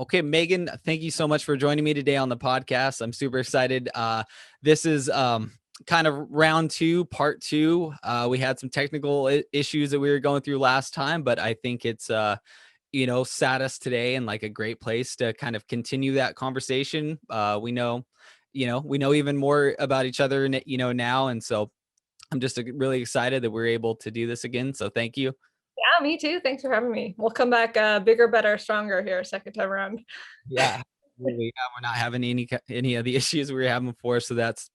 Okay, Megan, thank you so much for joining me today on the podcast. I'm super excited. This is kind of round two, part two. We had some technical issues that we were going through last time, but I think it's sat us today in like a great place to kind of continue that conversation. We know even more about each other, now, and so I'm just really excited that we're able to do this again. So thank you. Yeah, me too. Thanks for having me. We'll come back bigger, better, stronger here second time around. Yeah, absolutely. Yeah, we're not having any of the issues we were having before, so Yeah, that's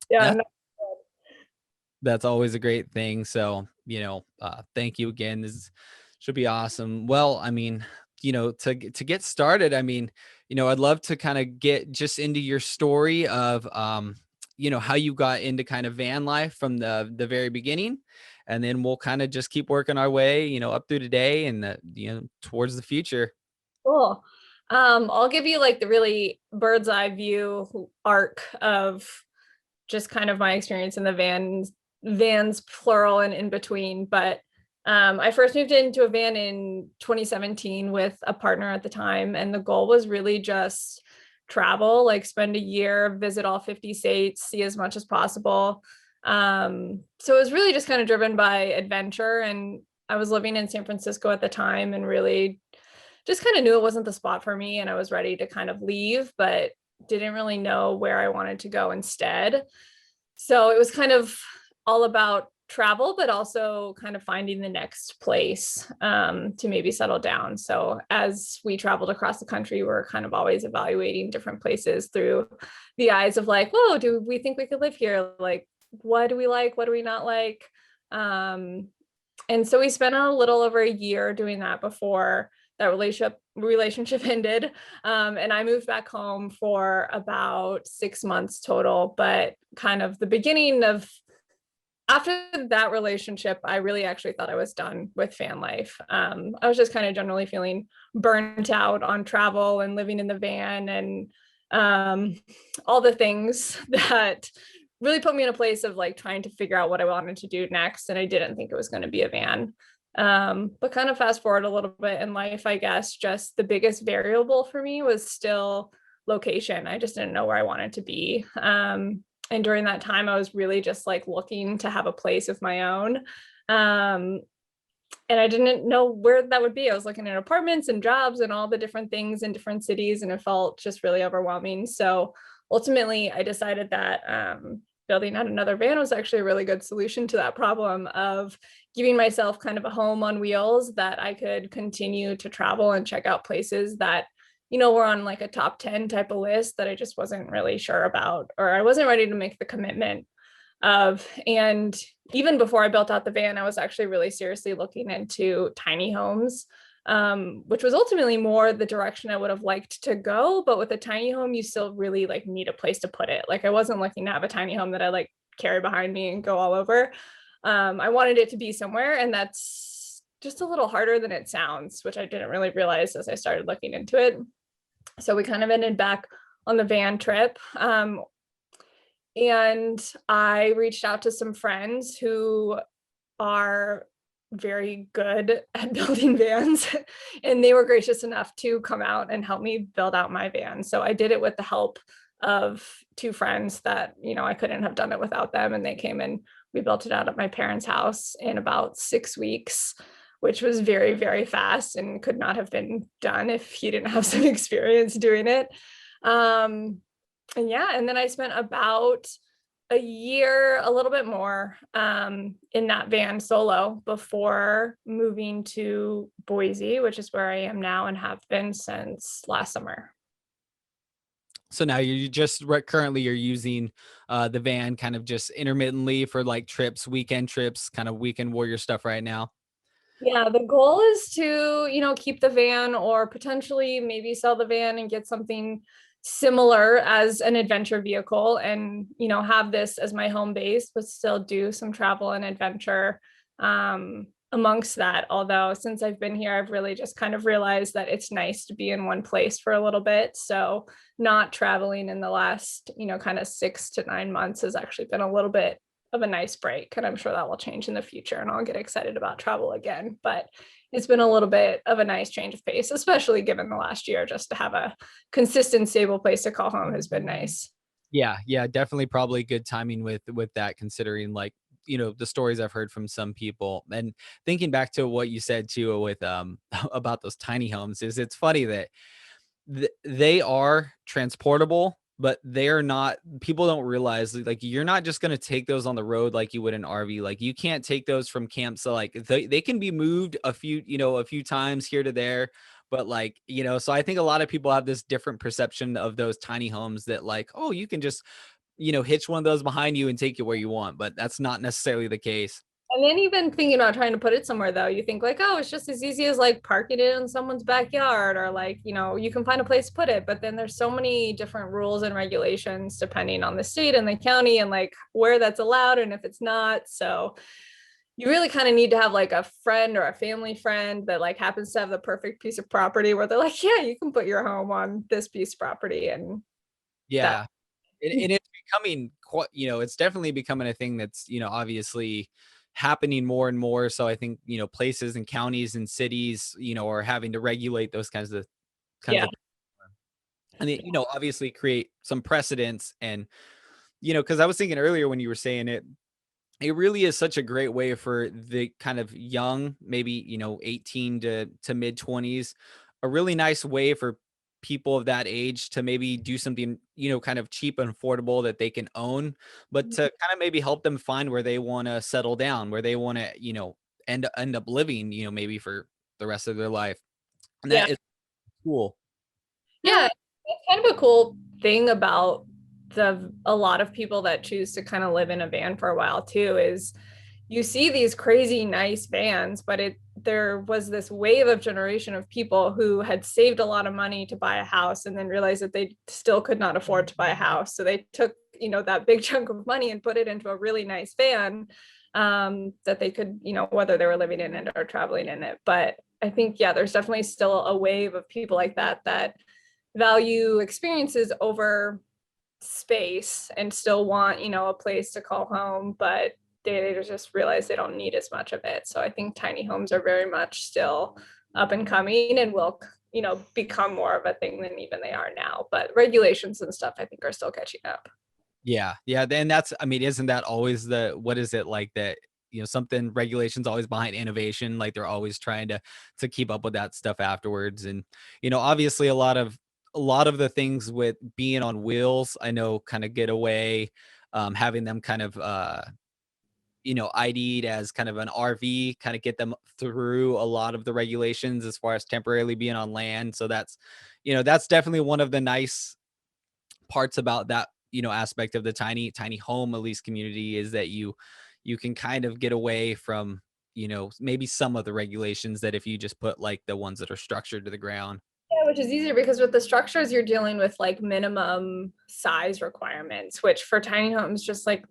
no, that's always a great thing. So thank you again. This should be awesome. Well, I mean, to get started, I mean, I'd love to kind of get just into your story of how you got into kind of van life from the very beginning, and then we'll kind of just keep working our way, up through today and towards the future. cool. I'll give you like the really bird's eye view arc of just kind of my experience in the vans plural and in between. But I first moved into a van in 2017 with a partner at the time, and the goal was really just travel, like spend a year, visit all 50 states, see as much as possible. So it was really just kind of driven by adventure, and I was living in San Francisco at the time and really just kind of knew it wasn't the spot for me, and I was ready to kind of leave, but didn't really know where I wanted to go instead. So it was kind of all about travel, but also kind of finding the next place to maybe settle down. So as we traveled across the country, we're kind of always evaluating different places through the eyes of like, whoa, do we think we could live here? Like, what do we like? What do we not like? And so we spent a little over a year doing that before that relationship ended. And I moved back home for about 6 months total. But kind of the beginning of after that relationship, I really actually thought I was done with fan life. I was just kind of generally feeling burnt out on travel and living in the van and all the things that really put me in a place of like trying to figure out what I wanted to do next. And I didn't think it was going to be a van. But kind of fast forward a little bit in life, I guess, just the biggest variable for me was still location. I just didn't know where I wanted to be. And during that time, I was really just like looking to have a place of my own. And I didn't know where that would be. I was looking at apartments and jobs and all the different things in different cities, and it felt just really overwhelming. So ultimately, I decided that building out another van was actually a really good solution to that problem of giving myself kind of a home on wheels that I could continue to travel and check out places that were on like a top 10 type of list that I just wasn't really sure about, or I wasn't ready to make the commitment of. And even before I built out the van, I was actually really seriously looking into tiny homes, which was ultimately more the direction I would have liked to go. But with a tiny home, you still really like need a place to put it. Like I wasn't looking to have a tiny home that I like carry behind me and go all over. I wanted it to be somewhere, and that's just a little harder than it sounds, which I didn't really realize as I started looking into it. So we kind of ended back on the van trip. And I reached out to some friends who are very good at building vans, and they were gracious enough to come out and help me build out my van. So I did it with the help of two friends that, I couldn't have done it without them. And they came and we built it out at my parents' house in about 6 weeks, which was very, very fast and could not have been done if you didn't have some experience doing it. And yeah, and then I spent about a year, a little bit more, in that van solo before moving to Boise, which is where I am now and have been since last summer. So now you just currently you're using the van kind of just intermittently for like trips, weekend trips, kind of weekend warrior stuff right now. Yeah, the goal is to, keep the van or potentially maybe sell the van and get something similar as an adventure vehicle and, have this as my home base, but still do some travel and adventure amongst that. Although since I've been here, I've really just kind of realized that it's nice to be in one place for a little bit. So not traveling in the last, kind of 6 to 9 months has actually been a little bit of a nice break, and I'm sure that will change in the future and I'll get excited about travel again. But it's been a little bit of a nice change of pace, especially given the last year. Just to have a consistent, stable place to call home has been nice. Yeah, yeah, definitely probably good timing with that, considering like, the stories I've heard from some people. And thinking back to what you said too with about those tiny homes, is it's funny that they are transportable, but they're not, people don't realize like you're not just going to take those on the road like you would an RV. Like you can't take those from camp. So like they can be moved a few times here to there. But like, so I think a lot of people have this different perception of those tiny homes that like, oh, you can just, hitch one of those behind you and take it where you want. But that's not necessarily the case. And then even thinking about trying to put it somewhere though, you think like, oh, it's just as easy as like parking it in someone's backyard or like, you can find a place to put it. But then there's so many different rules and regulations depending on the state and the county and like where that's allowed and if it's not. So you really kind of need to have like a friend or a family friend that like happens to have the perfect piece of property where they're like, yeah, you can put your home on this piece of property and that. Yeah. And it's becoming quite, it's definitely becoming a thing that's, obviously happening more and more. So I think, places and counties and cities, are having to regulate those kinds Yeah. of, and it, obviously create some precedents. And, because I was thinking earlier when you were saying it, it really is such a great way for the kind of young, maybe, 18 to mid 20s, a really nice way for people of that age to maybe do something, kind of cheap and affordable that they can own, but to kind of maybe help them find where they want to settle down, where they want to, end up living, maybe for the rest of their life. And Yeah. that is cool. Yeah, that's kind of a cool thing about the a lot of people that choose to kind of live in a van for a while too is you see these crazy nice vans, but there was this wave of generation of people who had saved a lot of money to buy a house and then realized that they still could not afford to buy a house. So they took, that big chunk of money and put it into a really nice van that they could, whether they were living in it or traveling in it. But I think, yeah, there's definitely still a wave of people like that value experiences over space and still want, a place to call home, but they just realize they don't need as much of it. So I think tiny homes are very much still up and coming and will, become more of a thing than even they are now. But regulations and stuff, I think, are still catching up. Yeah. Yeah. Then that's, I mean, isn't that always what is it like that, something regulations always behind innovation, like they're always trying to keep up with that stuff afterwards. And, obviously a lot of the things with being on wheels, I know kind of get away, having them kind of, ID'd as kind of an RV, kind of get them through a lot of the regulations as far as temporarily being on land. So that's definitely one of the nice parts about that, aspect of the tiny home, at least community, is that you can kind of get away from, maybe some of the regulations that if you just put like the ones that are structured to the ground. Yeah, which is easier because with the structures, you're dealing with like minimum size requirements, which for tiny homes just like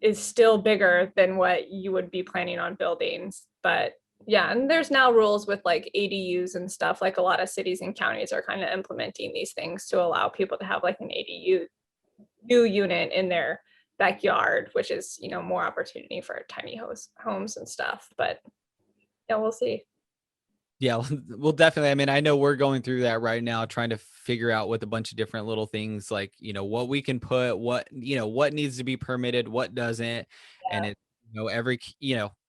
is still bigger than what you would be planning on building. But yeah, and there's now rules with like ADUs and stuff. Like a lot of cities and counties are kind of implementing these things to allow people to have like an ADU unit in their backyard, which is, more opportunity for tiny homes and stuff. But yeah, we'll see. Yeah, well, definitely. I mean, I know we're going through that right now, trying to figure out with a bunch of different little things, like, what we can put, what needs to be permitted, what doesn't. And it,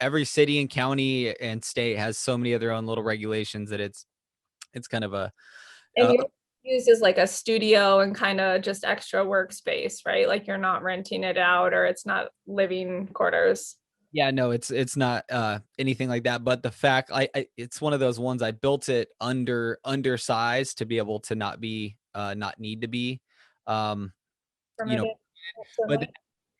every city and county and state has so many of their own little regulations that it's kind of And a you're used as like a studio and kind of just extra workspace, right? Like you're not renting it out or it's not living quarters. yeah, no, it's not anything like that. But the fact it's one of those ones, I built it undersized to be able to not need to be, um, you know, Permitted. but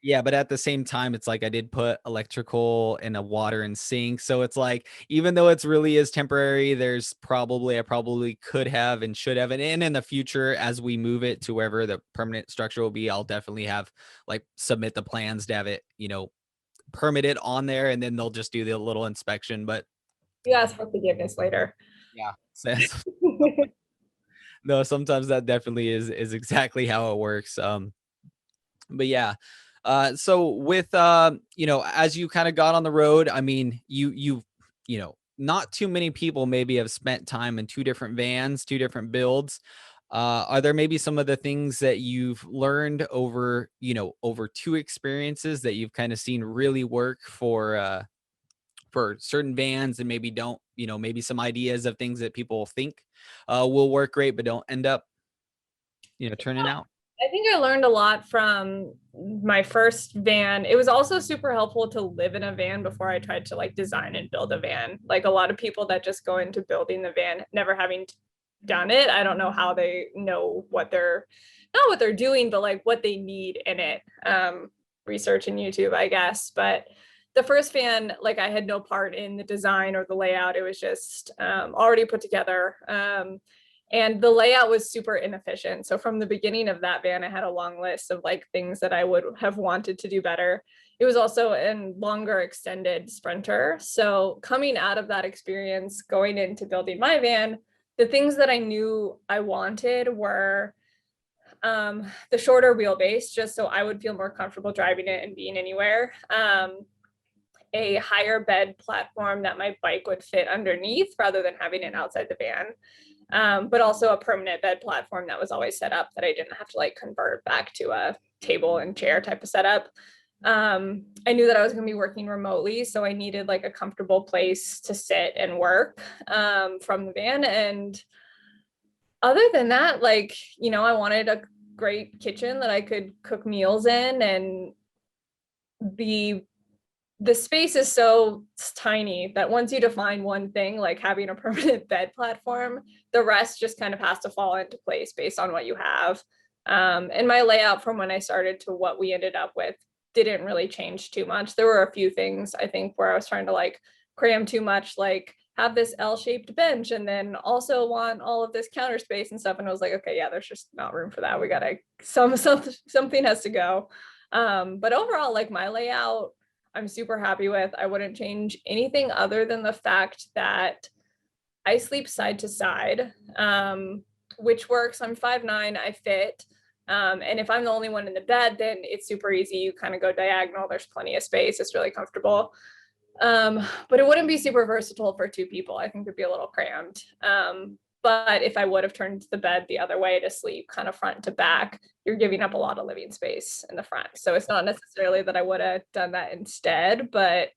yeah, but at the same time, it's like I did put electrical and a water and sink. So it's like, even though it's really is temporary, I probably could have and should have. And in the future, as we move it to wherever the permanent structure will be, I'll definitely have like submit the plans to have it, permitted on there, and then they'll just do the little inspection. But You ask for forgiveness later. yeah, no, sometimes that definitely is exactly how it works. But yeah, so with as you kind of got on the road, I mean, you not too many people maybe have spent time in two different vans, two different builds. Are there maybe some of the things that you've learned over, over two experiences that you've kind of seen really work for certain vans and maybe don't, maybe some ideas of things that people think will work great, but don't end up, turning out? I think I learned a lot from my first van. It was also super helpful to live in a van before I tried to like design and build a van. Like a lot of people that just go into building the van, never having done it, I don't know how they know what they're not what they're doing, but like what they need in it. Research and YouTube, I guess. But the first van, like I had no part in the design or the layout. It was just already put together. And the layout was super inefficient. So from the beginning of that van, I had a long list of like things that I would have wanted to do better. It was also a longer extended sprinter. So coming out of that experience, going into building my van, the things that I knew I wanted were the shorter wheelbase, just so I would feel more comfortable driving it and being anywhere. A higher bed platform that my bike would fit underneath rather than having it outside the van. But also a permanent bed platform that was always set up that I didn't have to like convert back to a table and chair type of setup. I knew that I was going to be working remotely, so I needed like a comfortable place to sit and work from the van. And other than that, like, I wanted a great kitchen that I could cook meals in, and the space is so tiny that once you define one thing, like having a permanent bed platform, the rest just kind of has to fall into place based on what you have. And my layout from when I started to what we ended up with didn't really change too much. There were a few things I think where I was trying to like cram too much, like have this L-shaped bench and then also want all of this counter space and stuff. And I was like, okay, yeah, there's just not room for that. We gotta something has to go. But overall, like my layout, I'm super happy with. I wouldn't change anything other than the fact that I sleep side to side, which works. I'm 5'9", I fit. And if I'm the only one in the bed, then it's super easy. You kind of go diagonal. There's plenty of space. It's really comfortable. But it wouldn't be super versatile for two people. I think it'd be a little crammed. But if I would have turned the bed the other way to sleep kind of front to back, you're giving up a lot of living space in the front. So it's not necessarily that I would have done that instead, but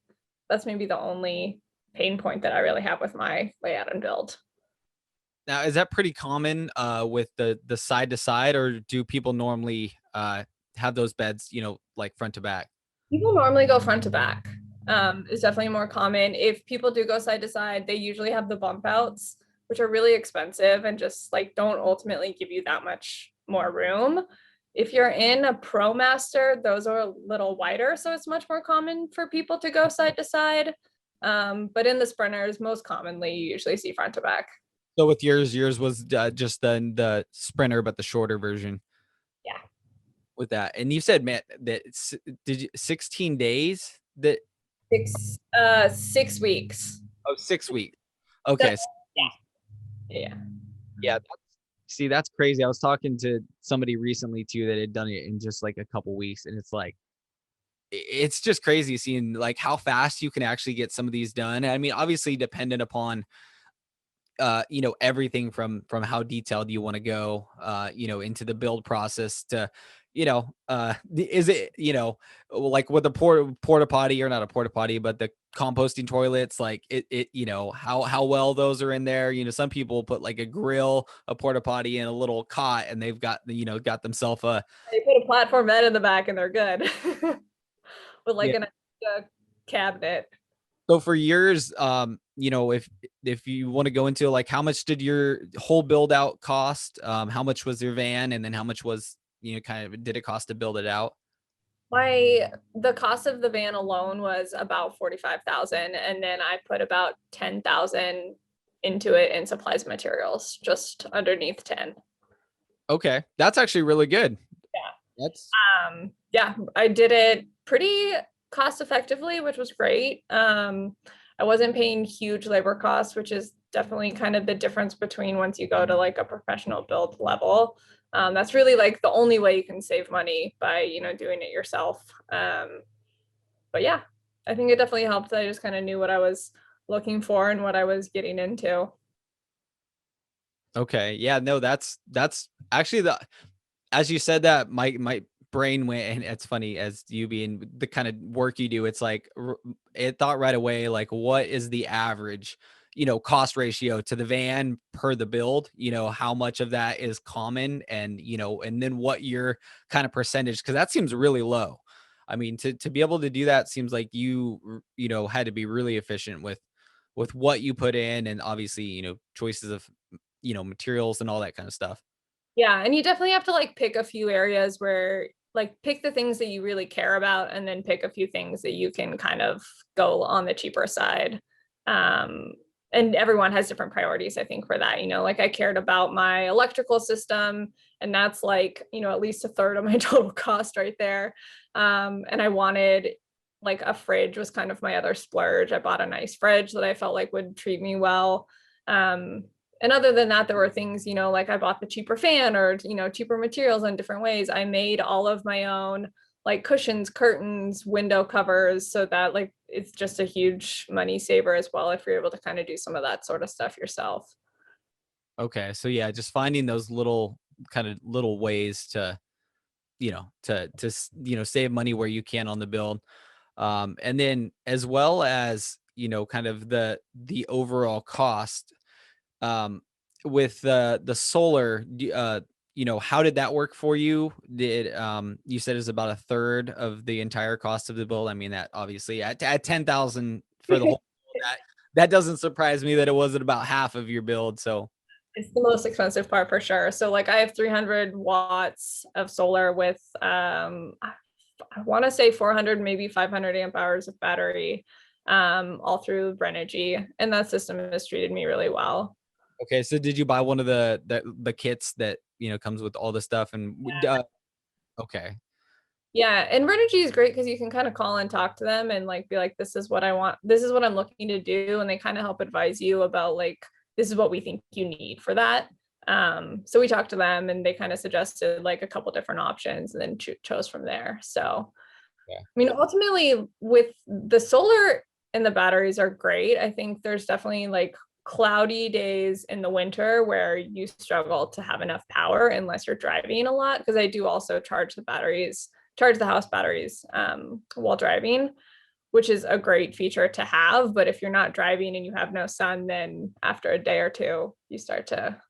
that's maybe the only pain point that I really have with my layout and build. Now, is that pretty common with the side to side, or do people normally have those beds, like front to back? People normally go front to back. Is definitely more common. If people do go side to side, they usually have the bump outs, which are really expensive and just like don't ultimately give you that much more room. If you're in a ProMaster, those are a little wider, so it's much more common for people to go side to side. But in the sprinters, most commonly, you usually see front to back. So with yours was just the sprinter, but the shorter version. Yeah. With that, and you said, man, that did you 16 days that 6 weeks. oh 6 weeks. So, Okay. yeah. Yeah. See, that's crazy. I was talking to somebody recently too that had done it in just like a couple weeks, and it's like it's just crazy seeing like how fast you can actually get some of these done. I mean, obviously dependent upon everything from how detailed you want to go into the build process to is it like with the porta potty, or not a porta potty, but the composting toilets, like how well those are in there. Some people put like a grill, a porta potty, and a little cot, and they've got themselves a They put a platform bed in the back and they're good. With like yeah. an cabinet. So for yours, if you want to go into like how much did your whole build out cost? How much was your van, and then how much was kind of did it cost to build it out? The cost of the van alone was about 45,000, and then I put about 10,000 into it in supplies and materials, just underneath 10. Okay, that's actually really good. Yeah. That's Yeah, I did it pretty cost effectively, which was great. I wasn't paying huge labor costs, which is definitely kind of the difference between once you go to like a professional build level. That's really like the only way you can save money by, doing it yourself. But yeah, I think it definitely helped that I just kind of knew what I was looking for and what I was getting into. Okay. Yeah, no, that's actually the as you said that my brain went, and it's funny as you being the kind of work you do, it's like it thought right away like what is the average, cost ratio to the van per the build, how much of that is common, and and then what your kind of percentage, because that seems really low. I mean, to be able to do that seems like had to be really efficient with what you put in, and obviously choices of materials and all that kind of stuff. Yeah, and you definitely have to like pick a few areas where like pick the things that you really care about and then pick a few things that you can kind of go on the cheaper side. Um, and everyone has different priorities, I think, for that. Like I cared about my electrical system, and that's like, at least a third of my total cost right there. And I wanted like a fridge was kind of my other splurge. I bought a nice fridge that I felt like would treat me well. Um, and other than that, there were things, like I bought the cheaper fan or, cheaper materials in different ways. I made all of my own like cushions, curtains, window covers, so that like it's just a huge money saver as well if you're able to kind of do some of that sort of stuff yourself. Okay. So yeah, just finding those little ways to, save money where you can on the build. And then as well as, kind of the overall cost, um, with the solar, how did that work for you? Did, you said it's about a third of the entire cost of the build. I mean, that obviously at 10,000 for the whole, that doesn't surprise me that it wasn't about half of your build. So, It's the most expensive part for sure. So like I have 300 watts of solar with I want to say 400 maybe 500 amp hours of battery, all through Brenergy, and that system has treated me really well. okay. So did you buy one of the kits that, comes with all the stuff and, okay. Yeah, and Brenergy is great because you can kind of call and talk to them and like be like, this is what I want, this is what I'm looking to do, and they kind of help advise you about like this is what we think you need for that. So we talked to them and they kind of suggested like a couple different options and then chose from there. So Yeah. I mean, ultimately, with the solar and the batteries are great. I think there's definitely like cloudy days in the winter where you struggle to have enough power unless you're driving a lot. Because I do also charge the batteries, charge the house batteries while driving, which is a great feature to have. But if you're not driving and you have no sun, then after a day or two, you start to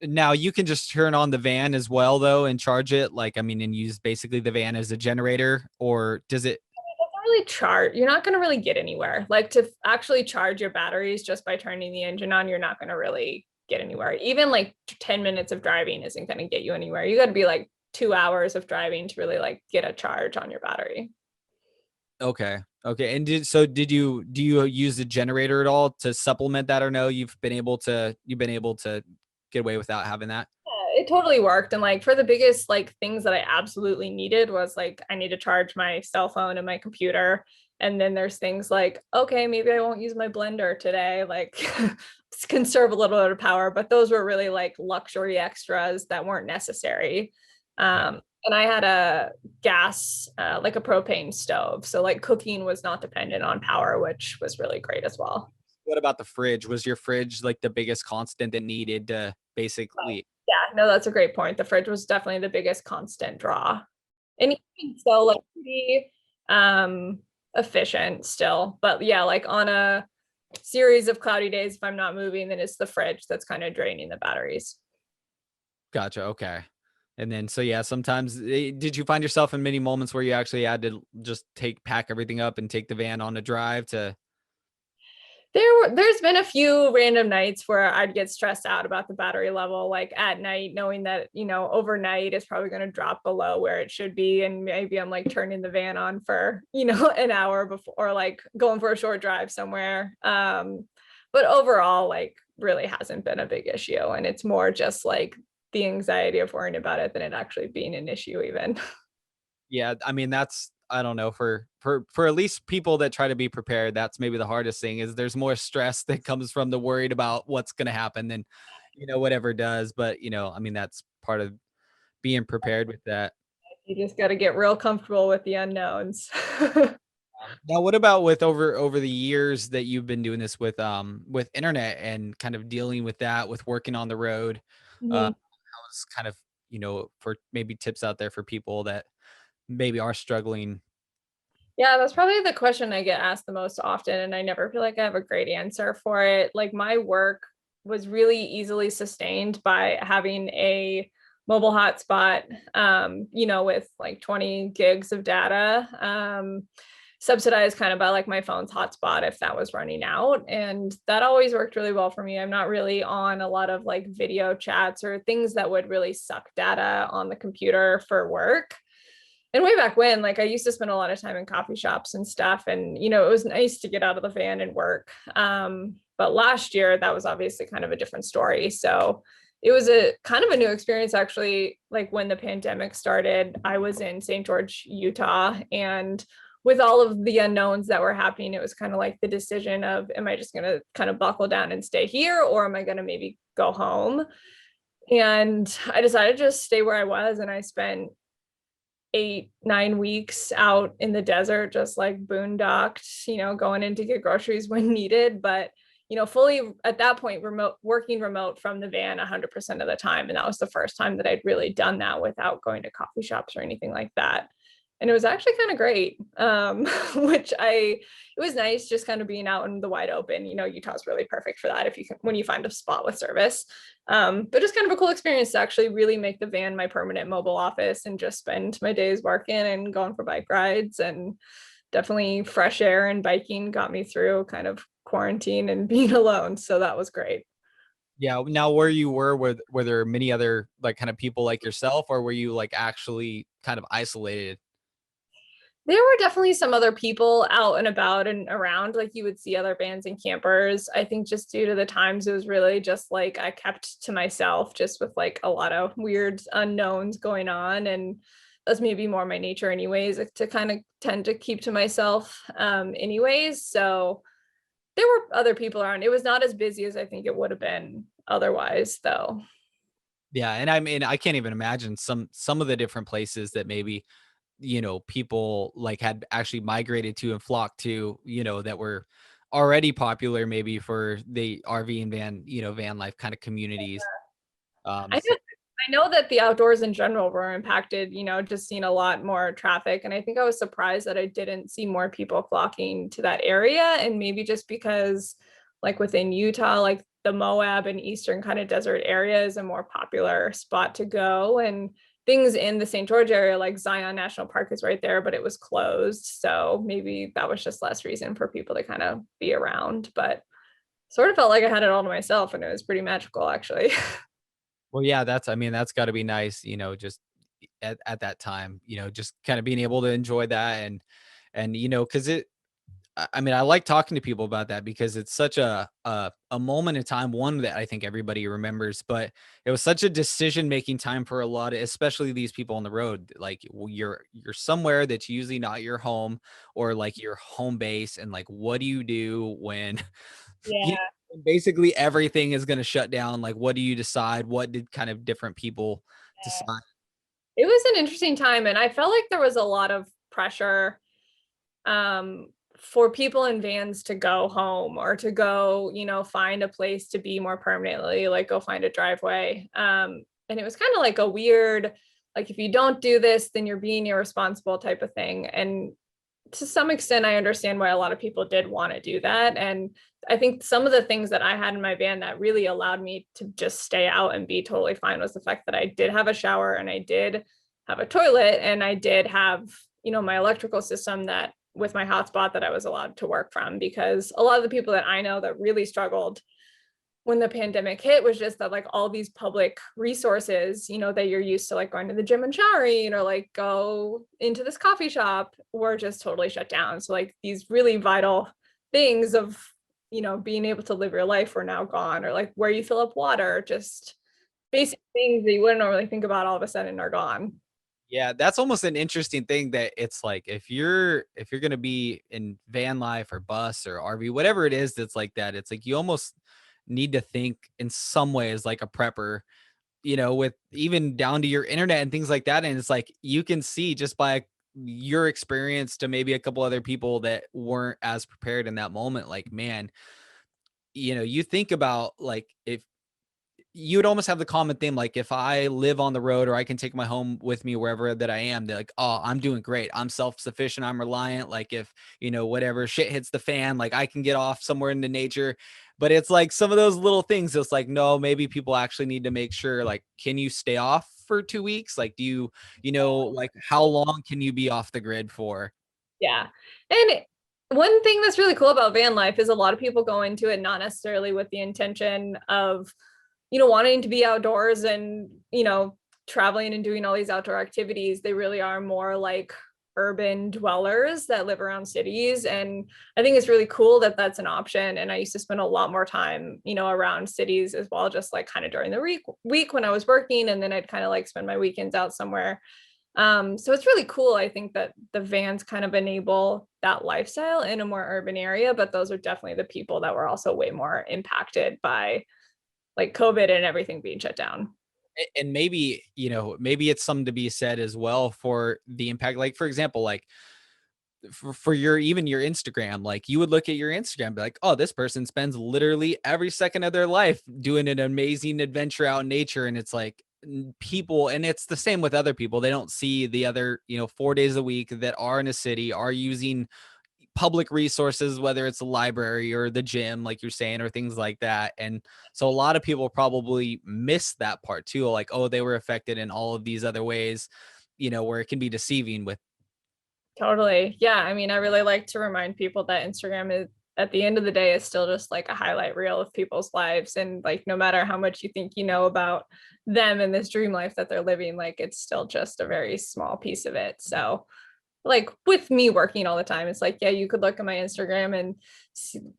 Now you can just turn on the van as well though and charge it, like, I mean, and use basically the van as a generator, or does it? really charge, you're not going to really get anywhere. Like to actually charge your batteries just by turning the engine on, you're not going to really get anywhere. Even like 10 minutes of driving isn't going to get you anywhere. You got to be like 2 hours of driving to really like get a charge on your battery. Okay. Okay. And do you use the generator at all to supplement that, or no? You've been able to get away without having that? It totally worked. And like for the biggest like things that I absolutely needed was like I need to charge my cell phone and my computer. And then there's things like, okay, maybe I won't use my blender today, like conserve a little bit of power. But those were really like luxury extras that weren't necessary. And I had a gas, like a propane stove. So like cooking was not dependent on power, which was really great as well. What about the fridge? Was your fridge like the biggest constant that needed to Right. basically? Yeah, no, that's a great point. The fridge was definitely the biggest constant draw. And even so, like pretty um efficient still. But yeah, like on a series of cloudy days, if I'm not moving, then it's the fridge that's kind of draining the batteries. Gotcha. Okay. And then, so yeah, sometimes did you find yourself in many moments where you actually had to just pack everything up and take the van on a drive to? There's been a few random nights where I'd get stressed out about the battery level, like at night, knowing that, overnight it's probably going to drop below where it should be. And maybe I'm like turning the van on for, an hour before, or like going for a short drive somewhere. But overall, like really hasn't been a big issue. And it's more just like the anxiety of worrying about it than it actually being an issue even. Yeah, I mean, that's, I don't know, for at least people that try to be prepared, that's maybe the hardest thing, is there's more stress that comes from the worried about what's going to happen than, whatever does. But, I mean, that's part of being prepared with that. You just got to get real comfortable with the unknowns. Now, what about with over the years that you've been doing this with internet and kind of dealing with that, with working on the road? Mhm. How is kind of, for maybe tips out there for people that maybe are struggling. Yeah, that's probably the question I get asked the most often, and I never feel like I have a great answer for it. Like my work was really easily sustained by having a mobile hotspot, with like 20 gigs of data, subsidized kind of by like my phone's hotspot if that was running out. And that always worked really well for me. I'm not really on a lot of like video chats or things that would really suck data on the computer for work. And way back when, like I used to spend a lot of time in coffee shops and stuff, and it was nice to get out of the van and work. But last year, that was obviously kind of a different story. So it was a kind of a new experience actually. Like when the pandemic started, I was in St. George, Utah, and with all of the unknowns that were happening, it was kind of like the decision of, am I just going to kind of buckle down and stay here, or am I going to maybe go home? And I decided to just stay where I was, and I spent 8, 9 weeks out in the desert, just like boondocked, going in to get groceries when needed. But, fully at that point, working remote from the van 100% of the time. And that was the first time that I'd really done that without going to coffee shops or anything like that. And it was actually kind of great, it was nice just kind of being out in the wide open. Utah's really perfect for that if you can, when you find a spot with service. But just kind of a cool experience to actually really make the van my permanent mobile office and just spend my days working and going for bike rides. And definitely fresh air and biking got me through kind of quarantine and being alone. So that was great. Yeah. Now, where you were there many other like kind of people like yourself, or were you like actually kind of isolated? There were definitely some other people out and about and around, like you would see other bands and campers. I think just due to the times, it was really just like I kept to myself, just with like a lot of weird unknowns going on. And that's maybe more my nature, anyways, like, to kind of tend to keep to myself, anyways. So there were other people around. It was not as busy as I think it would have been otherwise, though. Yeah, and I mean, I can't even imagine some of the different places that maybe, people like had actually migrated to and flocked to, that were already popular maybe for the RV and van life kind of communities. I So know, I know that the outdoors in general were impacted, just seeing a lot more traffic. And I think I was surprised that I didn't see more people flocking to that area. And maybe just because, like within Utah, like the Moab and Eastern kind of desert area is a more popular spot to go. And things in the St. George area, like Zion National Park, is right there, but it was closed. So maybe that was just less reason for people to kind of be around. But sort of felt like I had it all to myself, and it was pretty magical, actually. well, yeah, I mean, that's got to be nice, just at that time, just kind of being able to enjoy that and because I mean, I like talking to people about that because it's such a moment in time, one that I think everybody remembers, but it was such a decision-making time for a lot of, especially these people on the road. Like you're somewhere that's usually not your home or like your home base, and like, what do you do when you Yeah. when basically everything is going to shut down? Like, what do you decide? What did kind of different people decide? It was an interesting time, and I felt like there was a lot of pressure, for people in vans to go home or to go, find a place to be more permanently, like go find a driveway. And it was kind of like a weird, like if you don't do this, then you're being irresponsible type of thing. And to some extent, I understand why a lot of people did want to do that. And I think some of the things that I had in my van that really allowed me to just stay out and be totally fine was the fact that I did have a shower, and I did have a toilet, and I did have, my electrical system that with my hotspot that I was allowed to work from. Because a lot of the people that I know that really struggled when the pandemic hit was just that like all these public resources, that you're used to, like going to the gym and showering or like go into this coffee shop, were just totally shut down. So like these really vital things of, being able to live your life were now gone, or like where you fill up water, just basic things that you wouldn't normally think about all of a sudden are gone. Yeah, that's almost an interesting thing that it's like if you're gonna be in van life or bus or RV, whatever it is that's like that, it's like you almost need to think in some ways like a prepper, with even down to your internet and things like that. And it's like you can see just by your experience to maybe a couple other people that weren't as prepared in that moment, like, man, you think about like if you would almost have the common theme, like if I live on the road or I can take my home with me wherever that I am, they're like, oh, I'm doing great. I'm self-sufficient. I'm reliant. Like if, whatever shit hits the fan, like I can get off somewhere into nature. But it's like some of those little things. It's like, no, maybe people actually need to make sure, like, can you stay off for 2 weeks? Like, do like how long can you be off the grid for? Yeah. And one thing that's really cool about van life is a lot of people go into it not necessarily with the intention of, wanting to be outdoors and, traveling and doing all these outdoor activities. They really are more like urban dwellers that live around cities. And I think it's really cool that that's an option. And I used to spend a lot more time, around cities as well, just like kind of during the week when I was working. And then I'd kind of like spend my weekends out somewhere. So it's really cool. I think that the vans kind of enable that lifestyle in a more urban area, but those are definitely the people that were also way more impacted by like COVID and everything being shut down. And maybe, maybe it's something to be said as well for the impact. Like, for example, like for your even your Instagram, like you would look at your Instagram and be like, oh, this person spends literally every second of their life doing an amazing adventure out in nature. And it's like people, and it's the same with other people. They don't see the other, 4 days a week that are in a city, are using public resources, whether it's a library or the gym, like you're saying, or things like that. And so a lot of people probably miss that part too. Like, oh, they were affected in all of these other ways, where it can be deceiving with. Totally. Yeah. I mean, I really like to remind people that Instagram is, at the end of the day, is still just like a highlight reel of people's lives. And like, no matter how much you think you know about them and this dream life that they're living, like, it's still just a very small piece of it. So, like with me working all the time, it's like, yeah, you could look at my Instagram and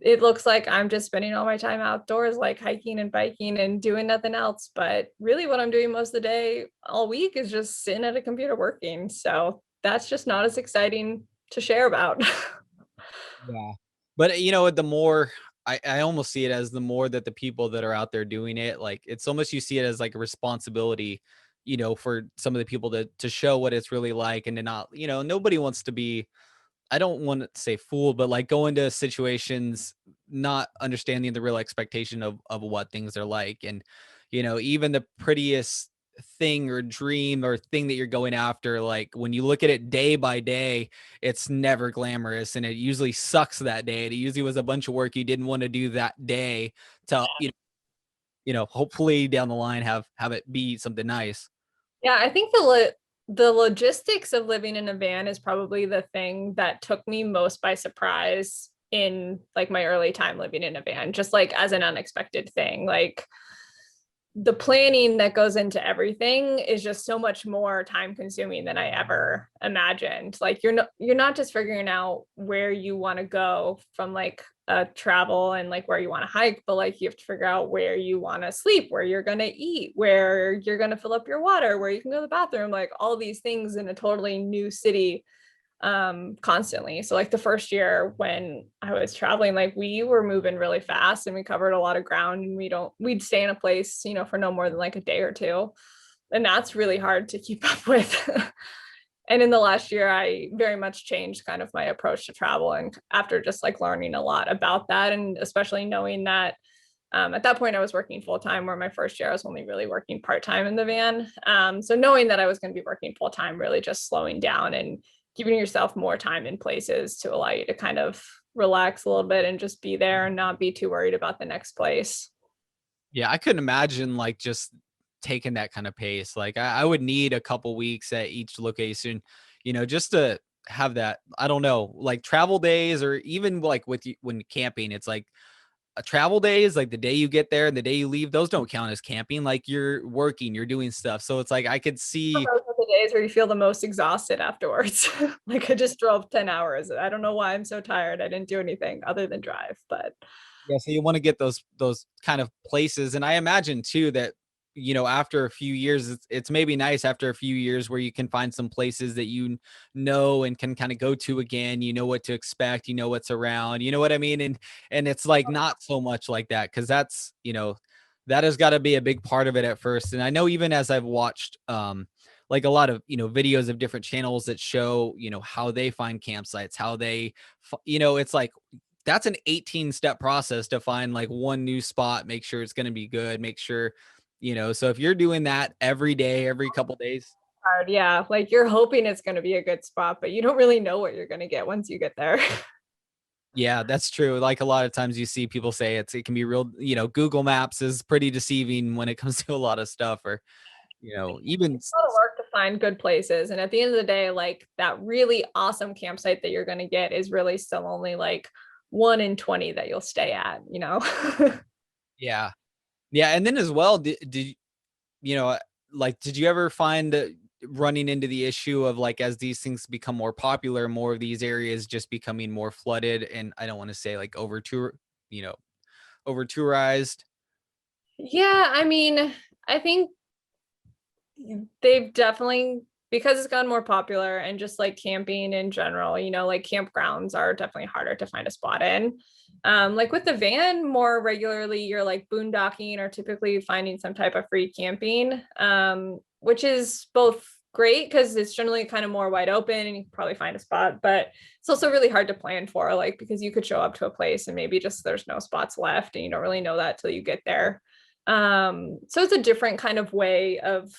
it looks like I'm just spending all my time outdoors, like hiking and biking and doing nothing else. But really, what I'm doing most of the day all week is just sitting at a computer working. So that's just not as exciting to share about. Yeah. But the more I almost see it as the more that the people that are out there doing it, like it's almost you see it as like a responsibility, for some of the people to show what it's really like and to not, nobody wants to be, I don't want to say fooled, but like go into situations not understanding the real expectation of what things are like. And, even the prettiest thing or dream or thing that you're going after, like when you look at it day by day, it's never glamorous and it usually sucks that day. It usually was a bunch of work you didn't want to do that day to, hopefully down the line have it be something nice. Yeah, I think the logistics of living in a van is probably the thing that took me most by surprise in like my early time living in a van, just like as an unexpected thing. Like the planning that goes into everything is just so much more time consuming than I ever imagined. Like you're not just figuring out where you want to go from like travel and like where you want to hike, but like you have to figure out where you want to sleep, where you're going to eat, where you're going to fill up your water, where you can go to the bathroom, like all these things in a totally new city constantly. So like the first year when I was traveling, like we were moving really fast and we covered a lot of ground and we'd stay in a place, for no more than like a day or two. And that's really hard to keep up with. And in the last year, I very much changed kind of my approach to travel. And after just like learning a lot about that, and especially knowing that at that point I was working full time, where my first year I was only really working part time in the van. So knowing that I was going to be working full time, really just slowing down and giving yourself more time in places to allow you to kind of relax a little bit and just be there and not be too worried about the next place. Yeah, I couldn't imagine like just taking that kind of pace. Like I would need a couple weeks at each location, just to have that, I don't know, like travel days, or even like with you when camping, it's like a travel day is like the day you get there and the day you leave, those don't count as camping. Like you're working, you're doing stuff. So it's like I could see. Those are the days where you feel the most exhausted afterwards. Like I just drove 10 hours. I don't know why I'm so tired. I didn't do anything other than drive, but Yeah, so you want to get those kind of places, and I imagine too that after a few years, it's maybe nice after a few years where you can find some places that know and can kind of go to again. You know what to expect. You know what's around. You know what I mean? And it's like not so much like that, because that has got to be a big part of it at first. And I know even as I've watched like a lot of, videos of different channels that show, how they find campsites, how they, it's like, that's an 18-step process to find like one new spot, make sure it's going to be good, make sure, so if you're doing that every day, every couple days. Hard, yeah. Like you're hoping it's going to be a good spot, but you don't really know what you're going to get once you get there. Yeah, that's true. Like a lot of times you see people say it can be real, Google Maps is pretty deceiving when it comes to a lot of stuff, or, even A lot of work to find good places. And at the end of the day, like that really awesome campsite that you're going to get is really still only like 1 in 20 that you'll stay at, you know? yeah. Yeah, and then as well, did you know, like, did you ever find running into the issue of like as these things become more popular, more of these areas just becoming more flooded, and I don't want to say like you know, over tourized? Yeah, I mean, I think they've definitely, because it's gotten more popular and just like camping in general, like campgrounds are definitely harder to find a spot in. Like with the van, more regularly, you're like boondocking or typically finding some type of free camping, which is both great because it's generally kind of more wide open and you can probably find a spot, but it's also really hard to plan for, like, because you could show up to a place and maybe just there's no spots left and you don't really know that till you get there. So it's a different kind of way of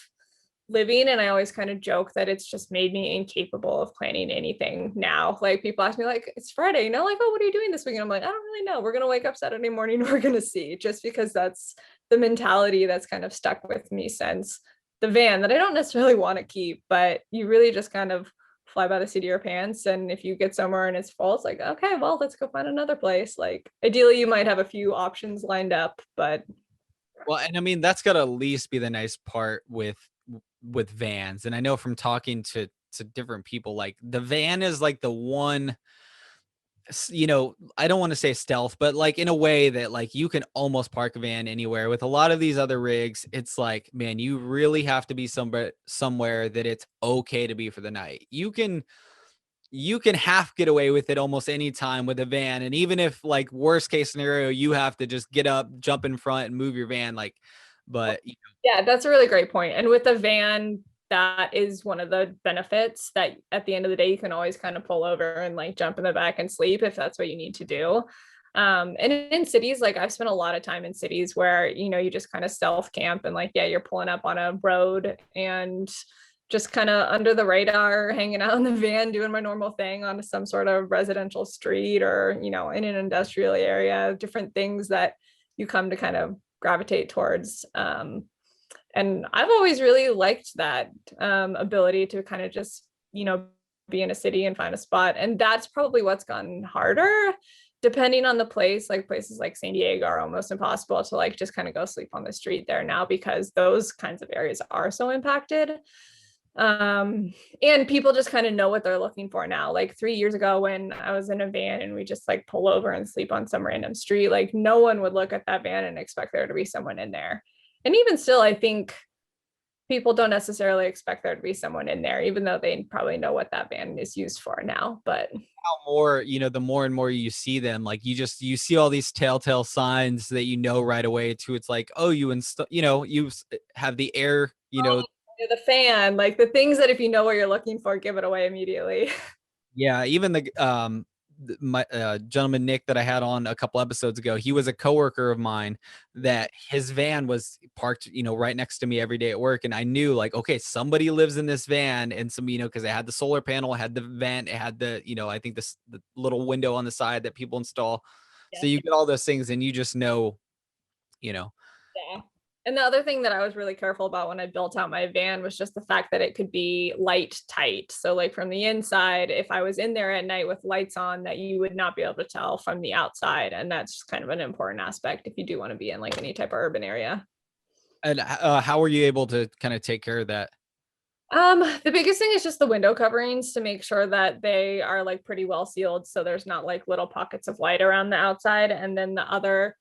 living, and I always kind of joke that it's just made me incapable of planning anything now. Like people ask me like, it's Friday, like, oh, what are you doing this weekend? I'm like, I don't really know, we're gonna wake up Saturday morning, we're gonna see, just because that's the mentality that's kind of stuck with me since the van, that I don't necessarily want to keep, but you really just kind of fly by the seat of your pants. And if you get somewhere and it's full, it's like, okay, well, let's go find another place. Like ideally you might have a few options lined up, but Well, and I mean that's got to at least be the nice part with vans. And I know from talking to different people, like the van is like the one, I don't want to say stealth, but like in a way that like you can almost park a van anywhere. With a lot of these other rigs, it's like, man, you really have to be somewhere that it's okay to be for the night. You can half get away with it almost any time with a van. And even if like worst case scenario, you have to just get up, jump in front and move your van, like, but yeah, that's a really great point. And with a van, that is one of the benefits, that at the end of the day, you can always kind of pull over and like jump in the back and sleep if that's what you need to do. And in cities, like I've spent a lot of time in cities where, you just kind of self camp and like, yeah, you're pulling up on a road and just kind of under the radar, hanging out in the van, doing my normal thing on some sort of residential street or, in an industrial area, different things that you come to kind of gravitate towards. And I've always really liked that ability to kind of just, be in a city and find a spot. And that's probably what's gotten harder depending on the place. Like places like San Diego are almost impossible to like just kind of go sleep on the street there now, because those kinds of areas are so impacted. And people just kind of know what they're looking for now. Like 3 years ago when I was in a van and we just like pull over and sleep on some random street, like no one would look at that van and expect there to be someone in there. And even still, I think people don't necessarily expect there to be someone in there, even though they probably know what that van is used for now. But how more, the more and more you see them, like you see all these telltale signs that right away too. It's like, oh, you have the air, the fan, like the things that if you know what you're looking for, give it away immediately. yeah, even my gentleman Nick that I had on a couple episodes ago, he was a coworker of mine that his van was parked, right next to me every day at work. And I knew like, okay, somebody lives in this van, and some, because it had the solar panel, it had the vent, it had the, I think the little window on the side that people install. Yeah. So you get all those things and you just know, you know. Yeah. And the other thing that I was really careful about when I built out my van was just the fact that it could be light tight. So like from the inside, if I was in there at night with lights on, that you would not be able to tell from the outside. And that's kind of an important aspect if you do want to be in like any type of urban area. And how were you able to kind of take care of that? The biggest thing is just the window coverings to make sure that they are like pretty well sealed, so there's not like little pockets of light around the outside. And then the other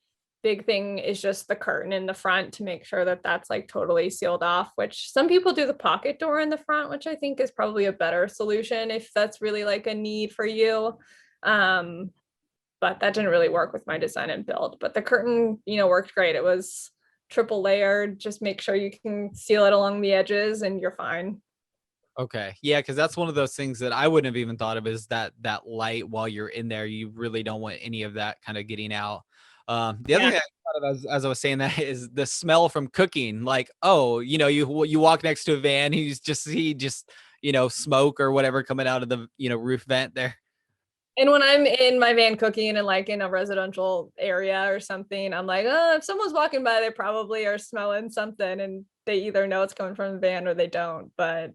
big thing is just the curtain in the front to make sure that that's like totally sealed off, which some people do the pocket door in the front, which I think is probably a better solution if that's really like a need for you. But that didn't really work with my design and build. But the curtain, worked great. It was triple layered. Just make sure you can seal it along the edges and you're fine. Okay. Yeah, because that's one of those things that I wouldn't have even thought of, is that light while you're in there. You really don't want any of that kind of getting out. The other Yeah. thing I thought of as I was saying that is the smell from cooking. Like, oh, you walk next to a van, he just smoke or whatever coming out of the roof vent there. And when I'm in my van cooking and like in a residential area or something, I'm like, oh, if someone's walking by, they probably are smelling something and they either know it's coming from the van or they don't. But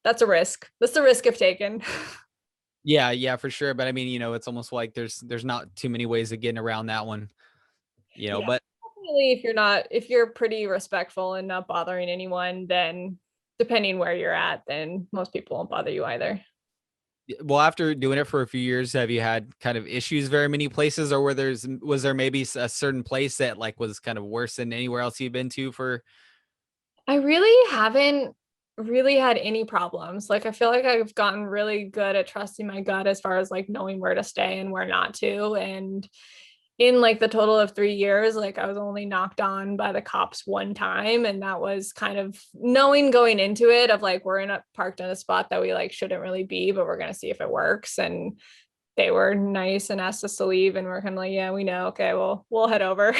that's a risk. That's the risk I've taken. Yeah, yeah, for sure. But I mean, it's almost like there's not too many ways of getting around that one. Yeah. But Definitely if you're pretty respectful and not bothering anyone, then depending where you're at, then most people won't bother you either. well, after doing it for a few years, have you had kind of issues very many places, or was there maybe a certain place that like was kind of worse than anywhere else you've been to for? I really haven't really had any problems. Like I feel like I've gotten really good at trusting my gut as far as like knowing where to stay and where not to. And in like the total of 3 years, like I was only knocked on by the cops one time. And that was kind of knowing going into it of like we're parked in a spot that we like shouldn't really be, but we're gonna see if it works. And they were nice and asked us to leave and we're kind of like, yeah, we know. Okay, well, we'll head over.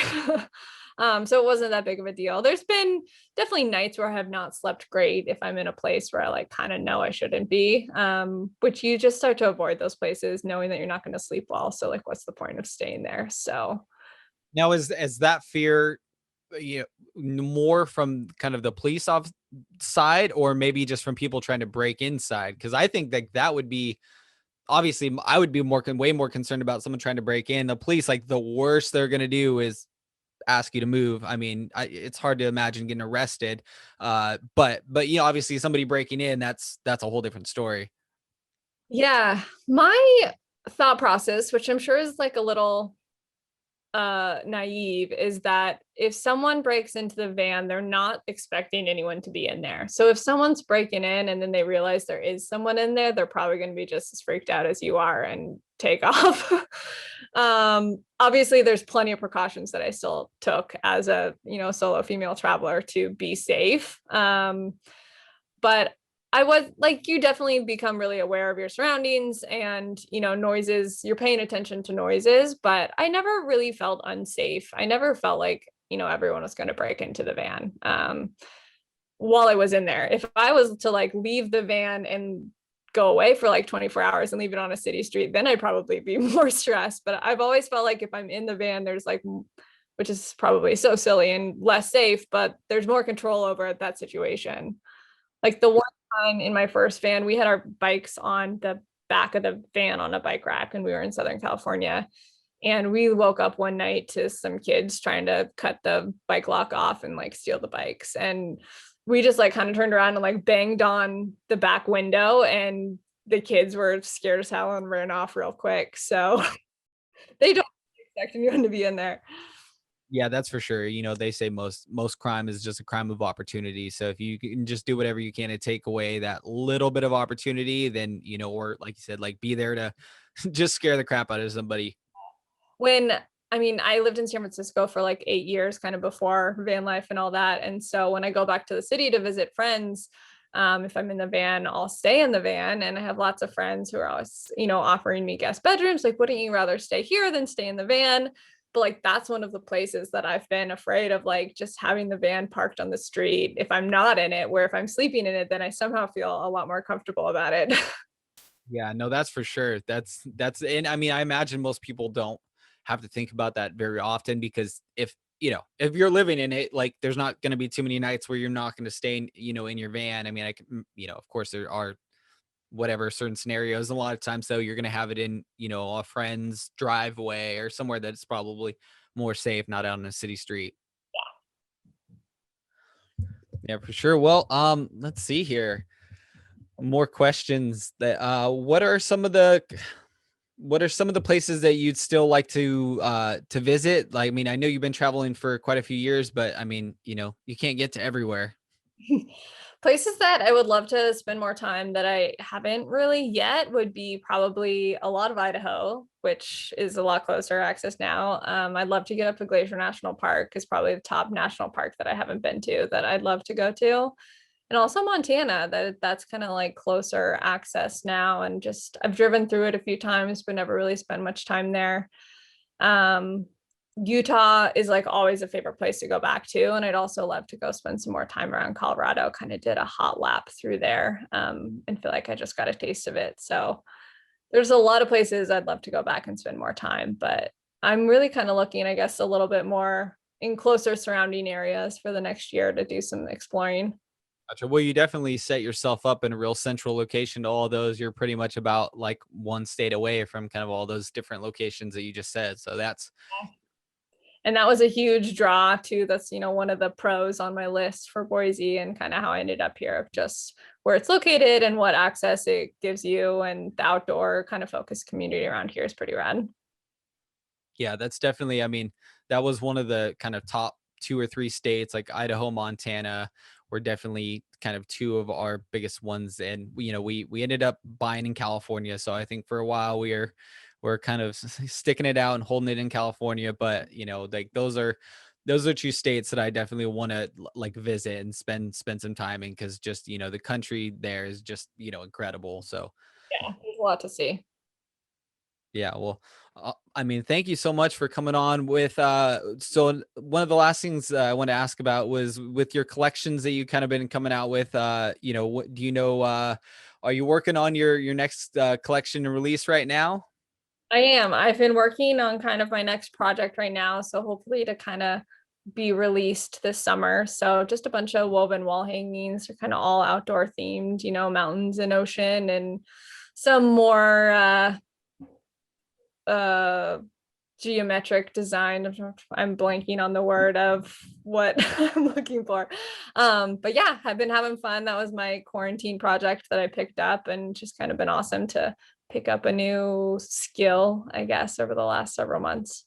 So it wasn't that big of a deal. There's been definitely nights where I have not slept great if I'm in a place where I like kind of know I shouldn't be, which you just start to avoid those places knowing that you're not going to sleep well. So like, what's the point of staying there? So Now, is that fear, more from kind of the police off side, or maybe just from people trying to break inside? Because I think that would be, obviously, I would be way more concerned about someone trying to break in. The police, like, the worst they're gonna do is ask you to move. I mean, it's hard to imagine getting arrested. But obviously, somebody breaking in, that's a whole different story. yeah, my thought process, which I'm sure is like a little naive, is that if someone breaks into the van, they're not expecting anyone to be in there. So if someone's breaking in and then they realize there is someone in there, they're probably going to be just as freaked out as you are and take off. Obviously there's plenty of precautions that I still took as a solo female traveler to be safe. But I was like, you definitely become really aware of your surroundings and, noises, you're paying attention to noises, but I never really felt unsafe. I never felt like, everyone was going to break into the van while I was in there. If I was to like leave the van and go away for like 24 hours and leave it on a city street, then I'd probably be more stressed. But I've always felt like if I'm in the van, there's like, which is probably so silly and less safe, but there's more control over that situation. Like the one time in my first van, we had our bikes on the back of the van on a bike rack, and we were in Southern California. And we woke up one night to some kids trying to cut the bike lock off and like steal the bikes. And we just like kind of turned around and like banged on the back window, and the kids were scared as hell and ran off real quick. So they don't expect anyone to be in there. Yeah, that's for sure. They say most crime is just a crime of opportunity. So if you can just do whatever you can to take away that little bit of opportunity, then or like you said, like be there to just scare the crap out of somebody. When I mean, I lived in San Francisco for like 8 years, kind of before van life and all that. And so when I go back to the city to visit friends, if I'm in the van, I'll stay in the van. And I have lots of friends who are always, offering me guest bedrooms. Like, wouldn't you rather stay here than stay in the van? But like, that's one of the places that I've been afraid of, like just having the van parked on the street if I'm not in it, where if I'm sleeping in it, then I somehow feel a lot more comfortable about it. Yeah, no, that's for sure. And I mean, I imagine most people don't have to think about that very often, because if you're living in it, like there's not going to be too many nights where you're not going to stay in your van. I mean, I can, of course there are whatever certain scenarios. A lot of times though, you're going to have it in, a friend's driveway or somewhere that's probably more safe, not out on a city street. Yeah, for sure. Well, let's see here. More questions that what are some of the places that you'd still like to visit? Like, I mean, I know you've been traveling for quite a few years, but I mean, you can't get to everywhere. Places that I would love to spend more time that I haven't really yet would be probably a lot of Idaho, which is a lot closer access now. I'd love to get up to Glacier National Park, is probably the top national park that I haven't been to that I'd love to go to. and also Montana. That's kind of like closer access now, and just I've driven through it a few times, but never really spent much time there. Um, Utah is like always a favorite place to go back to, and I'd also love to go spend some more time around Colorado. Kind of did a hot lap through there, and feel like I just got a taste of it. So there's a lot of places I'd love to go back and spend more time, but I'm really kind of looking, I guess, a little bit more in closer surrounding areas for the next year to do some exploring. Gotcha. Well, you definitely set yourself up in a real central location to all those. You're pretty much about like one state away from kind of all those different locations that you just said. So that's And that was a huge draw too. That's, one of the pros on my list for Boise, and kind of how I ended up here, of just where it's located and what access it gives you, and the outdoor kind of focused community around here is pretty rad. yeah, that's definitely, I mean, that was one of the kind of top 2 or 3 states, like Idaho, Montana were definitely kind of two of our biggest ones. And we ended up buying in California. So I think for a while we're kind of sticking it out and holding it in California. But like those are 2 states that I definitely want to like visit and spend some time in, because just the country there is just incredible. So Yeah, there's a lot to see. yeah, well, I mean, thank you so much for coming on with so one of the last things I want to ask about was with your collections that you kind of been coming out with, what do are you working on your next collection and release right now? I am. I've been working on kind of my next project right now. So hopefully to kind of be released this summer. So just a bunch of woven wall hangings. Are kind of all outdoor themed, mountains and ocean, and some more uh geometric design. I'm blanking on the word of what I'm looking for. But yeah, I've been having fun. That was my quarantine project that I picked up, and just kind of been awesome to pick up a new skill, I guess, over the last several months.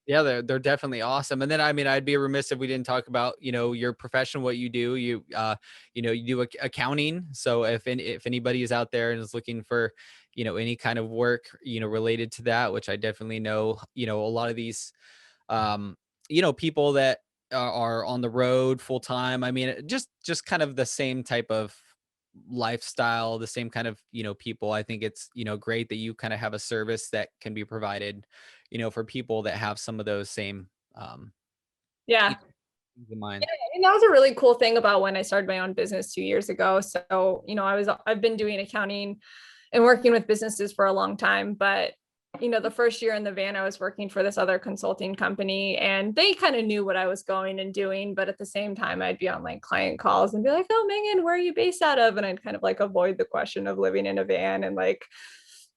Yeah, they're definitely awesome. And then I mean, I'd be remiss if we didn't talk about your profession, what you do. You do accounting. So if anybody is out there and is looking for any kind of work related to that, which I definitely know a lot of these um people that are on the road full time. I mean, just kind of the same type of lifestyle, the same kind of people. I think it's great that you kind of have a service that can be provided for people that have some of those same you Yeah. know, things in mind. Yeah, and that was a really cool thing about when I started my own business 2 years ago. So, I've been doing accounting and working with businesses for a long time, but the first year in the van, I was working for this other consulting company, and they kind of knew what I was going and doing. But at the same time, I'd be on like client calls and be like, "Oh, Megan, where are you based out of?" And I'd kind of like avoid the question of living in a van, and like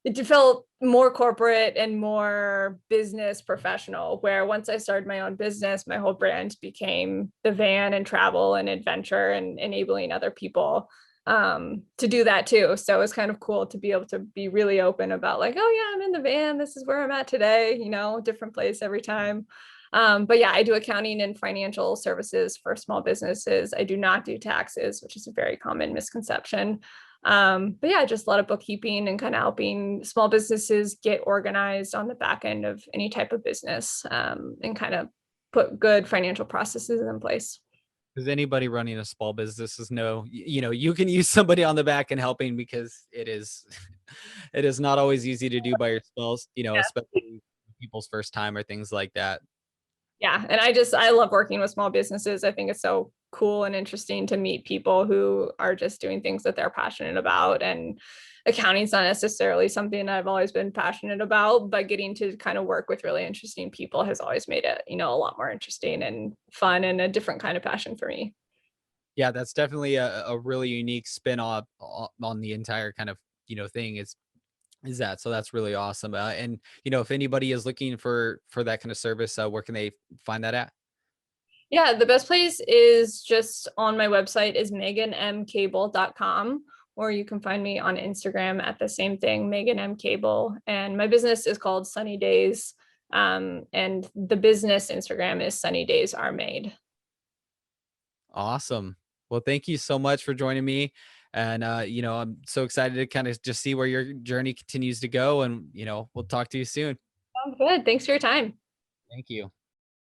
it felt more corporate and more business professional. Where once I started my own business, my whole brand became the van and travel and adventure, and enabling other people to do that too. So it's kind of cool to be able to be really open about like, oh yeah, I'm in the van. This is where I'm at today, different place every time. But yeah, I do accounting and financial services for small businesses. I do not do taxes, which is a very common misconception. But yeah, just a lot of bookkeeping and kind of helping small businesses get organized on the back end of any type of business, and kind of put good financial processes in place. Because anybody running a small business is you can use somebody on the back and helping, because it is it is not always easy to do by yourselves, especially people's first time or things like that. Yeah, and I love working with small businesses. I think it's so cool and interesting to meet people who are just doing things that they're passionate about. And accounting's not necessarily something I've always been passionate about, but getting to kind of work with really interesting people has always made it, a lot more interesting and fun, and a different kind of passion for me. Yeah, that's definitely a really unique spin off on the entire kind of thing is that. So that's really awesome. And if anybody is looking for that kind of service, where can they find that at? Yeah, the best place is just on my website is meganmcable.com, or you can find me on Instagram at the same thing, Megan M Cable. And my business is called Sunny Days. And the business Instagram is Sunny Days Are Made. Awesome. Well, thank you so much for joining me. And I'm so excited to kind of just see where your journey continues to go. And we'll talk to you soon. Sounds good. Thanks for your time. Thank you.